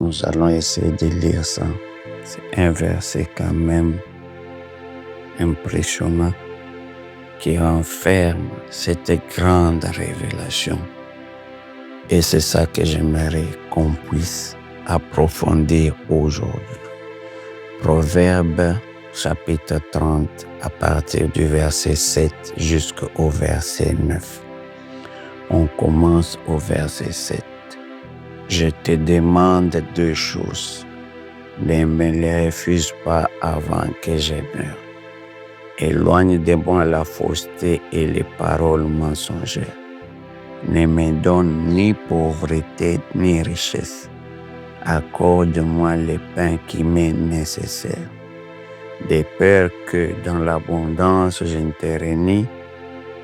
nous allons essayer de lire ça. C'est un verset quand même impressionnant qui renferme cette grande révélation. Et c'est ça que j'aimerais qu'on puisse approfondir aujourd'hui. Proverbe chapitre 30 à partir du verset 7 jusqu'au verset 9. On commence au verset 7. Je te demande deux choses. Ne me les refuse pas avant que je meure. Éloigne de moi la fausseté et les paroles mensongères. Ne me donne ni pauvreté ni richesse. Accorde-moi le pain qui m'est nécessaire. De peur que dans l'abondance je ne te renie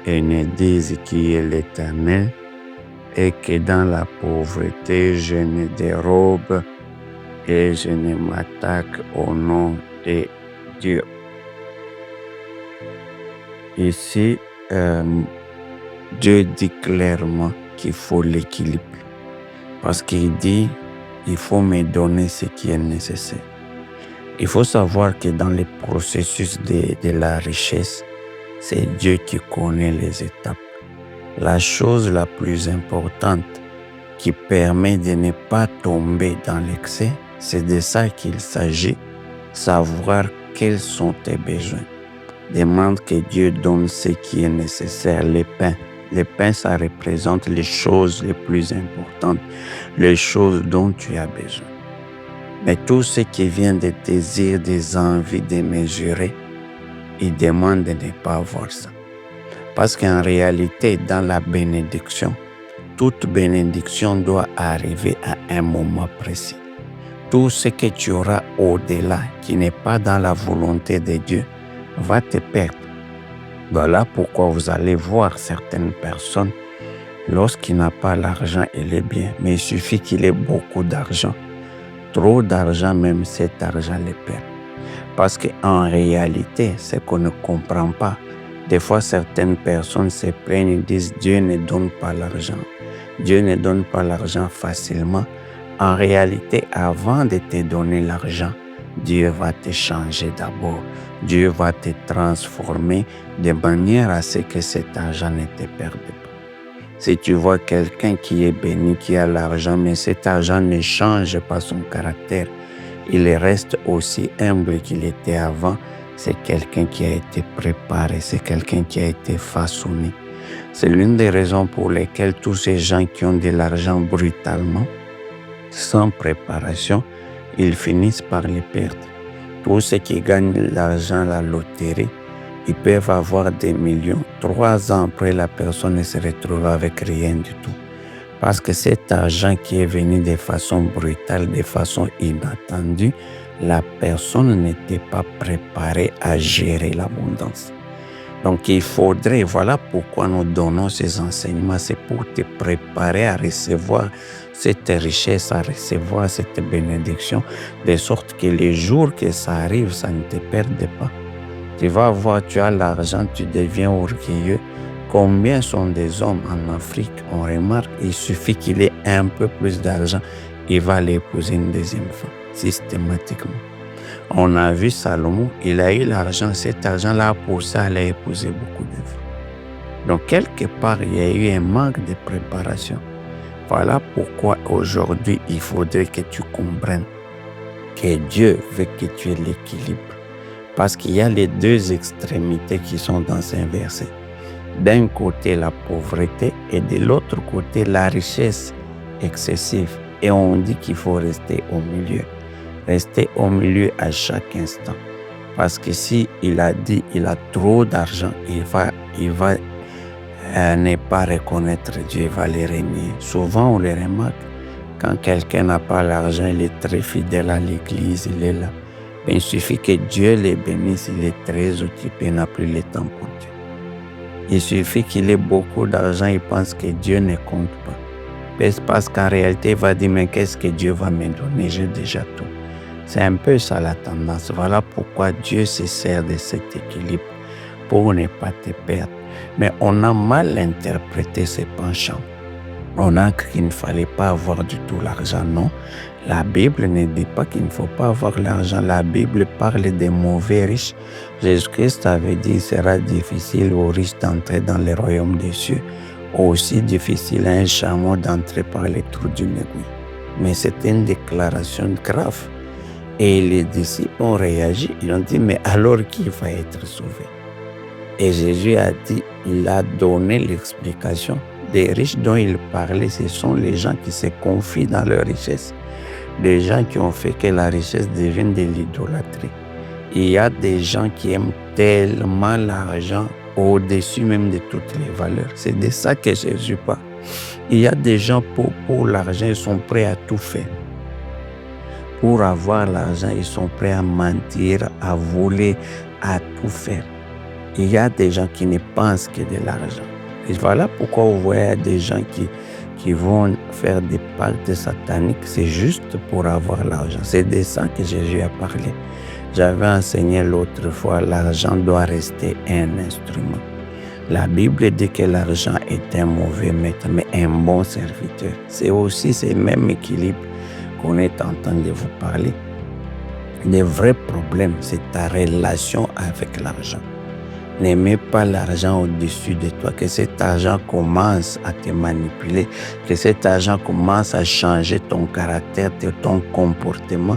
et ne dise qui est l'Éternel, et que dans la pauvreté je ne dérobe et je ne m'attaque au nom de Dieu. Ici, Dieu dit clairement qu'il faut l'équilibre. Parce qu'il dit, il faut me donner ce qui est nécessaire. Il faut savoir que dans le processus de la richesse, c'est Dieu qui connaît les étapes. La chose la plus importante qui permet de ne pas tomber dans l'excès, c'est de ça qu'il s'agit, savoir quels sont tes besoins. Demande que Dieu donne ce qui est nécessaire, le pain. Le pain, ça représente les choses les plus importantes, les choses dont tu as besoin. Mais tout ce qui vient des désirs, des envies de mesurer, il demande de ne pas avoir ça. Parce qu'en réalité, dans la bénédiction, toute bénédiction doit arriver à un moment précis. Tout ce que tu auras au-delà, qui n'est pas dans la volonté de Dieu, va te perdre. Voilà pourquoi vous allez voir certaines personnes, lorsqu'il n'a pas l'argent et les biens, mais il suffit qu'il ait beaucoup d'argent. Trop d'argent, même cet argent les perd. Parce qu'en réalité, ce qu'on ne comprend pas, des fois certaines personnes se plaignent et disent Dieu ne donne pas l'argent. Dieu ne donne pas l'argent facilement. En réalité, avant de te donner l'argent, Dieu va te changer d'abord. Dieu va te transformer de manière à ce que cet argent ne te perde pas. Si tu vois quelqu'un qui est béni, qui a l'argent, mais cet argent ne change pas son caractère, il reste aussi humble qu'il était avant, c'est quelqu'un qui a été préparé, c'est quelqu'un qui a été façonné. C'est l'une des raisons pour lesquelles tous ces gens qui ont de l'argent brutalement, sans préparation, ils finissent par les perdre. Tous ceux qui gagnent l'argent à la loterie, ils peuvent avoir des millions. 3 ans après, la personne se retrouve avec rien du tout. Parce que cet argent qui est venu de façon brutale, de façon inattendue, la personne n'était pas préparée à gérer l'abondance. Donc il faudrait, voilà pourquoi nous donnons ces enseignements, c'est pour te préparer à recevoir cette richesse, à recevoir cette bénédiction, de sorte que les jours que ça arrive, ça ne te perde pas. Tu vas voir, tu as l'argent, tu deviens orgueilleux. Combien sont des hommes en Afrique, on remarque, il suffit qu'il ait un peu plus d'argent, il va l'épouser une deuxième fois, systématiquement. On a vu Salomon, il a eu l'argent, cet argent-là a poussé à épouser beaucoup de femmes. Donc, quelque part, il y a eu un manque de préparation. Voilà pourquoi aujourd'hui, il faudrait que tu comprennes que Dieu veut que tu aies l'équilibre. Parce qu'il y a les deux extrémités qui sont dans un verset. D'un côté, la pauvreté et de l'autre côté, la richesse excessive. Et on dit qu'il faut rester au milieu. Rester au milieu à chaque instant. Parce que si il a dit il a trop d'argent, il va ne pas reconnaître Dieu, il va les renier. Souvent, on les remarque. Quand quelqu'un n'a pas l'argent, il est très fidèle à l'église, il est là. Mais il suffit que Dieu les bénisse, il est très occupé, il n'a plus le temps pour Dieu. Il suffit qu'il ait beaucoup d'argent, il pense que Dieu ne compte pas. Parce qu'en réalité, il va dire, mais qu'est-ce que Dieu va me donner? J'ai déjà tout. C'est un peu ça la tendance. Voilà pourquoi Dieu se sert de cet équilibre pour ne pas te perdre. Mais on a mal interprété ces penchants. On a cru qu'il ne fallait pas avoir du tout l'argent. Non, La Bible ne dit pas qu'il ne faut pas avoir l'argent. La Bible parle des mauvais riches. Jésus-Christ avait dit qu'il sera difficile aux riches d'entrer dans le royaume des cieux. Aussi difficile à un chameau d'entrer par les trous d'une aiguille. Mais c'était une déclaration grave. Et les disciples ont réagi. Ils ont dit, mais alors qui va être sauvé? Et Jésus a dit, il a donné l'explication. Les riches dont il parlait, ce sont les gens qui se confient dans leur richesse. Des gens qui ont fait que la richesse devienne de l'idolâtrie. Il y a des gens qui aiment tellement l'argent au-dessus même de toutes les valeurs. C'est de ça que Jésus parle. Il y a des gens pour l'argent, ils sont prêts à tout faire. Pour avoir l'argent, ils sont prêts à mentir, à voler, à tout faire. Il y a des gens qui ne pensent que de l'argent. Et voilà pourquoi vous voyez des gens qui vont faire des pactes sataniques, c'est juste pour avoir l'argent. C'est de ça que Jésus a parlé. J'avais enseigné l'autre fois, l'argent doit rester un instrument. La Bible dit que l'argent est un mauvais maître, mais un bon serviteur. C'est aussi ce même équilibre qu'on est en train de vous parler. Le vrai problème, c'est ta relation avec l'argent. N'aimez pas l'argent au-dessus de toi, que cet argent commence à te manipuler, que cet argent commence à changer ton caractère, ton comportement,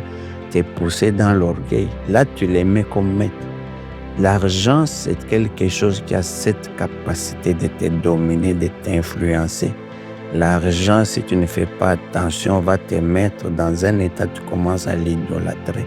te pousser dans l'orgueil. Là, tu l'aimais comme maître. L'argent, c'est quelque chose qui a cette capacité de te dominer, de t'influencer. L'argent, si tu ne fais pas attention, va te mettre dans un état, tu commences à l'idolâtrer.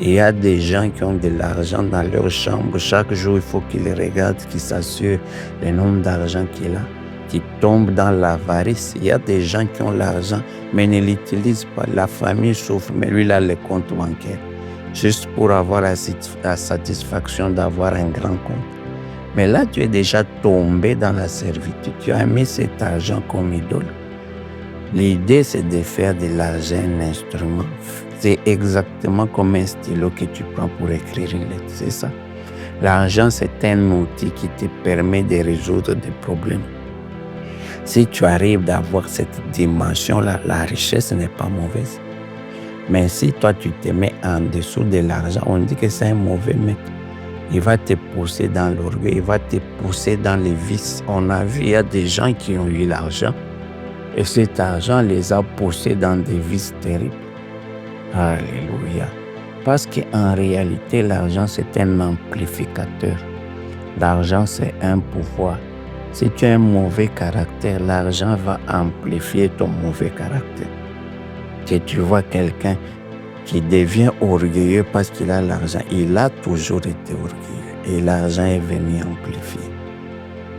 Il y a des gens qui ont de l'argent dans leur chambre. Chaque jour, il faut qu'ils regardent, qu'ils s'assurent le nombre d'argent qu'il a, qui tombe dans l'avarice. Il y a des gens qui ont l'argent, mais ne l'utilisent pas. La famille souffre, mais lui, il a le compte bancaire, juste pour avoir la satisfaction d'avoir un grand compte. Mais là, tu es déjà tombé dans la servitude. Tu as mis cet argent comme idole. L'idée, c'est de faire de l'argent un instrument. C'est exactement comme un stylo que tu prends pour écrire une lettre, c'est ça. L'argent, c'est un outil qui te permet de résoudre des problèmes. Si tu arrives d'avoir cette dimension-là, la richesse n'est pas mauvaise. Mais si toi, tu te mets en dessous de l'argent, on dit que c'est un mauvais maître. Il va te pousser dans l'orgueil, il va te pousser dans les vices. On a vu, il y a des gens qui ont eu l'argent et cet argent les a poussés dans des vices terribles. Alléluia. Parce qu'en réalité, l'argent, c'est un amplificateur. L'argent, c'est un pouvoir. Si tu as un mauvais caractère, l'argent va amplifier ton mauvais caractère. Si tu vois quelqu'un qui devient orgueilleux parce qu'il a l'argent, il a toujours été orgueilleux et l'argent est venu amplifier.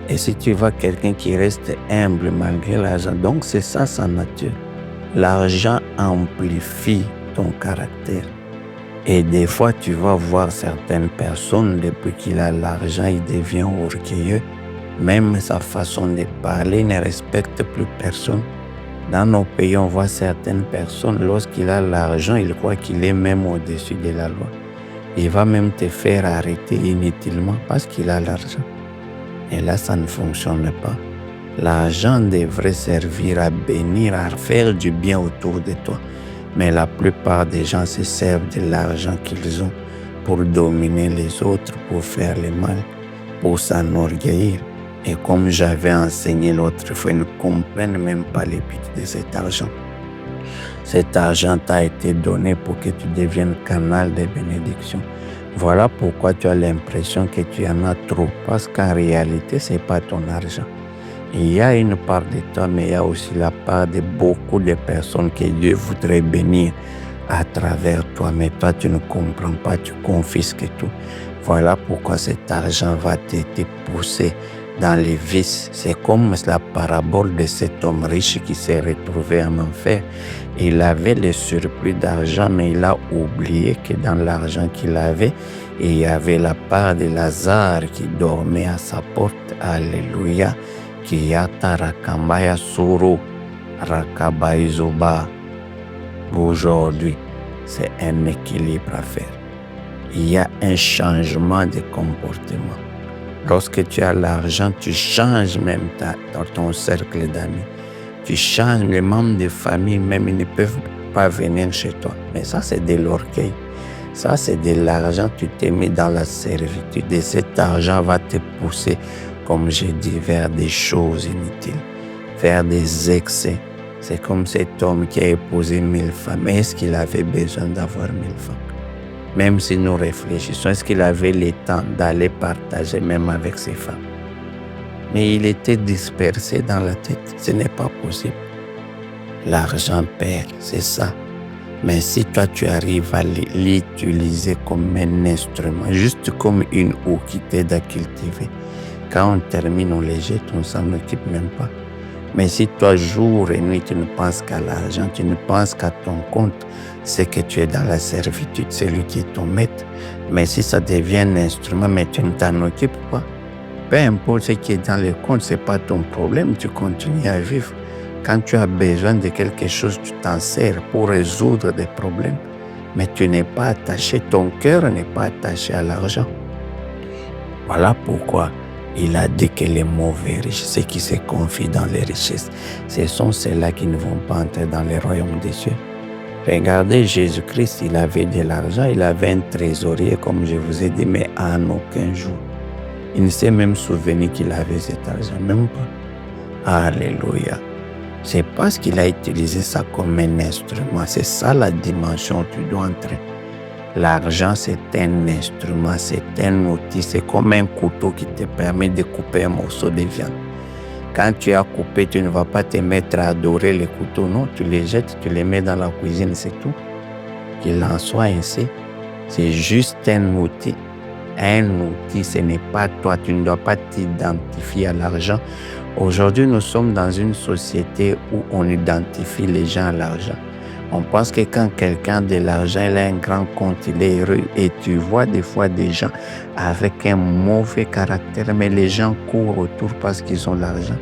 Et si tu vois quelqu'un qui reste humble malgré l'argent, donc c'est ça sa nature. L'argent amplifie ton caractère. Et des fois, tu vas voir certaines personnes, depuis qu'il a l'argent, il devient orgueilleux. Même sa façon de parler, il ne respecte plus personne. Dans nos pays, on voit certaines personnes, lorsqu'il a l'argent, il croit qu'il est même au-dessus de la loi. Il va même te faire arrêter inutilement parce qu'il a l'argent. Et là, ça ne fonctionne pas. L'argent devrait servir à bénir, à faire du bien autour de toi. Mais la plupart des gens se servent de l'argent qu'ils ont pour dominer les autres, pour faire le mal, pour s'enorgueillir. Et comme j'avais enseigné l'autre fois, ils ne comprennent même pas les buts de cet argent. Cet argent t'a été donné pour que tu deviennes canal de bénédiction. Voilà pourquoi tu as l'impression que tu en as trop, parce qu'en réalité, ce n'est pas ton argent. Il y a une part de toi, mais il y a aussi la part de beaucoup de personnes que Dieu voudrait bénir à travers toi. Mais toi, tu ne comprends pas, tu confisques tout. Voilà pourquoi cet argent va te pousser dans les vices. C'est comme la parabole de cet homme riche qui s'est retrouvé en enfer. Il avait le surplus d'argent, mais il a oublié que dans l'argent qu'il avait, il y avait la part de Lazare qui dormait à sa porte. Alléluia. Kiyata rakambaya suru rakabaizuba. Aujourd'hui, c'est un équilibre à faire. Il y a un changement de comportement. Lorsque tu as l'argent, tu changes même ton cercle d'amis. Tu changes les membres de famille, même ils ne peuvent pas venir chez toi. Mais ça, c'est de l'orgueil. Ça, c'est de l'argent. Tu t'es mis dans la servitude. Et cet argent va te pousser, comme j'ai dit, vers des choses inutiles, vers des excès. C'est comme cet homme qui a épousé 1000 femmes. Est-ce qu'il avait besoin d'avoir 1000 femmes? Même si nous réfléchissons, est-ce qu'il avait le temps d'aller partager même avec ses femmes? Mais il était dispersé dans la tête. Ce n'est pas possible. L'argent perd, c'est ça. Mais si toi, tu arrives à l'utiliser comme un instrument, juste comme une eau qui t'aide à cultiver, quand on termine, on les jette, on s'en occupe même pas. Mais si toi, jour et nuit, tu ne penses qu'à l'argent, tu ne penses qu'à ton compte, c'est que tu es dans la servitude, c'est lui qui est ton maître. Mais si ça devient un instrument, mais tu ne t'en occupes pas, peu importe ce qui est dans le compte, ce n'est pas ton problème, tu continues à vivre. Quand tu as besoin de quelque chose, tu t'en sers pour résoudre des problèmes. Mais tu n'es pas attaché, ton cœur n'est pas attaché à l'argent. Voilà pourquoi il a dit que les mauvais riches, ceux qui se confient dans les richesses, ce sont ceux-là qui ne vont pas entrer dans le royaume des cieux. Regardez, Jésus-Christ, il avait de l'argent, il avait un trésorier, comme je vous ai dit, mais en aucun jour. Il ne s'est même souvenu qu'il avait cet argent, même pas. Alléluia. C'est parce qu'il a utilisé ça comme un instrument. C'est ça la dimension où tu dois entrer. L'argent, c'est un instrument, c'est un outil. C'est comme un couteau qui te permet de couper un morceau de viande. Quand tu as coupé, tu ne vas pas te mettre à adorer les couteaux. Non, tu les jettes, tu les mets dans la cuisine, c'est tout. Qu'il en soit ainsi. C'est juste un outil. Un outil, ce n'est pas toi. Tu ne dois pas t'identifier à l'argent. Aujourd'hui, nous sommes dans une société où on identifie les gens à l'argent. On pense que quand quelqu'un a de l'argent, il a un grand compte, il est heureux. Et tu vois des fois des gens avec un mauvais caractère, mais les gens courent autour parce qu'ils ont l'argent.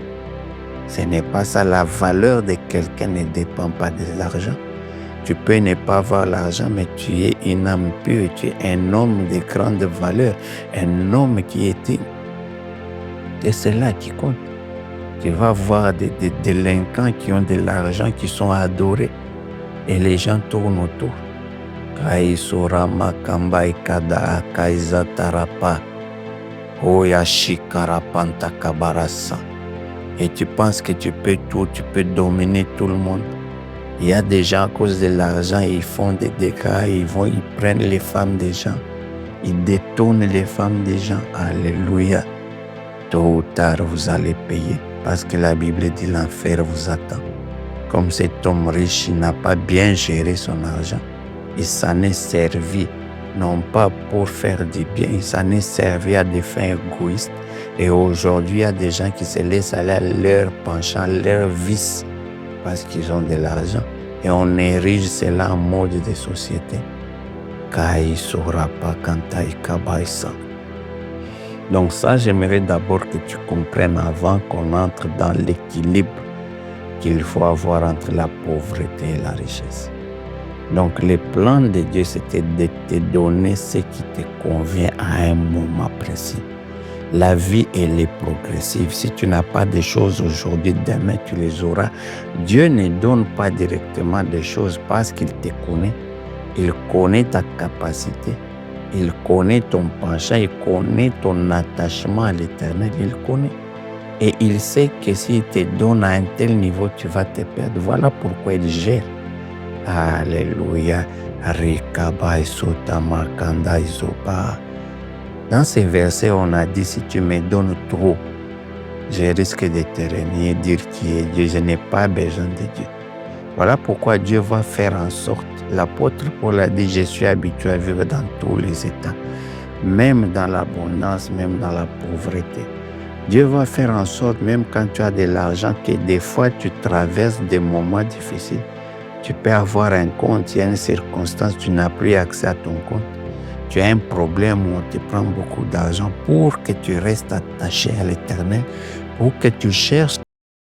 Ce n'est pas ça. La valeur de quelqu'un ne dépend pas de l'argent. Tu peux ne pas avoir l'argent, mais tu es une âme pure, tu es un homme de grande valeur, un homme qui est digne. Et c'est là qui compte. Tu vas voir des délinquants qui ont de l'argent, qui sont adorés. Et les gens tournent autour. Kaisura Kamba Ikada Kaisa Tarapa Oyashikarapanta Kabarasa. Et tu penses que tu peux tout, tu peux dominer tout le monde. Il y a des gens à cause de l'argent, ils font des dégâts, ils prennent les femmes des gens. Ils détournent les femmes des gens. Alléluia. Tôt ou tard, vous allez payer. Parce que la Bible dit l'enfer vous attend. Comme cet homme riche, il n'a pas bien géré son argent. Il s'en est servi, non pas pour faire du bien, il s'en est servi à des fins égoïstes. Et aujourd'hui, il y a des gens qui se laissent aller à leur penchant, leur vice, parce qu'ils ont de l'argent. Et on érige cela en mode de société. Kai Sorapa Kantai Kabaisa. Donc ça, j'aimerais d'abord que tu comprennes avant qu'on entre dans l'équilibre qu'il faut avoir entre la pauvreté et la richesse. Donc le plan de Dieu, c'était de te donner ce qui te convient à un moment précis. La vie, elle est progressive. Si tu n'as pas des choses aujourd'hui, demain tu les auras. Dieu ne donne pas directement des choses parce qu'il te connaît. Il connaît ta capacité. Il connaît ton penchant, il connaît ton attachement à l'éternel, il connaît. Et il sait que s'il te donne à un tel niveau, tu vas te perdre. Voilà pourquoi il gère. Alléluia. Dans ces versets, on a dit, si tu me donnes trop, je risque de te renier, dire qui est Dieu. Je n'ai pas besoin de Dieu. Voilà pourquoi Dieu va faire en sorte. L'apôtre Paul a dit, je suis habitué à vivre dans tous les états, même dans l'abondance, même dans la pauvreté. Dieu va faire en sorte, même quand tu as de l'argent, que des fois tu traverses des moments difficiles. Tu peux avoir un compte, il y a une circonstance, tu n'as plus accès à ton compte. Tu as un problème où on te prend beaucoup d'argent pour que tu restes attaché à l'éternel, pour que tu cherches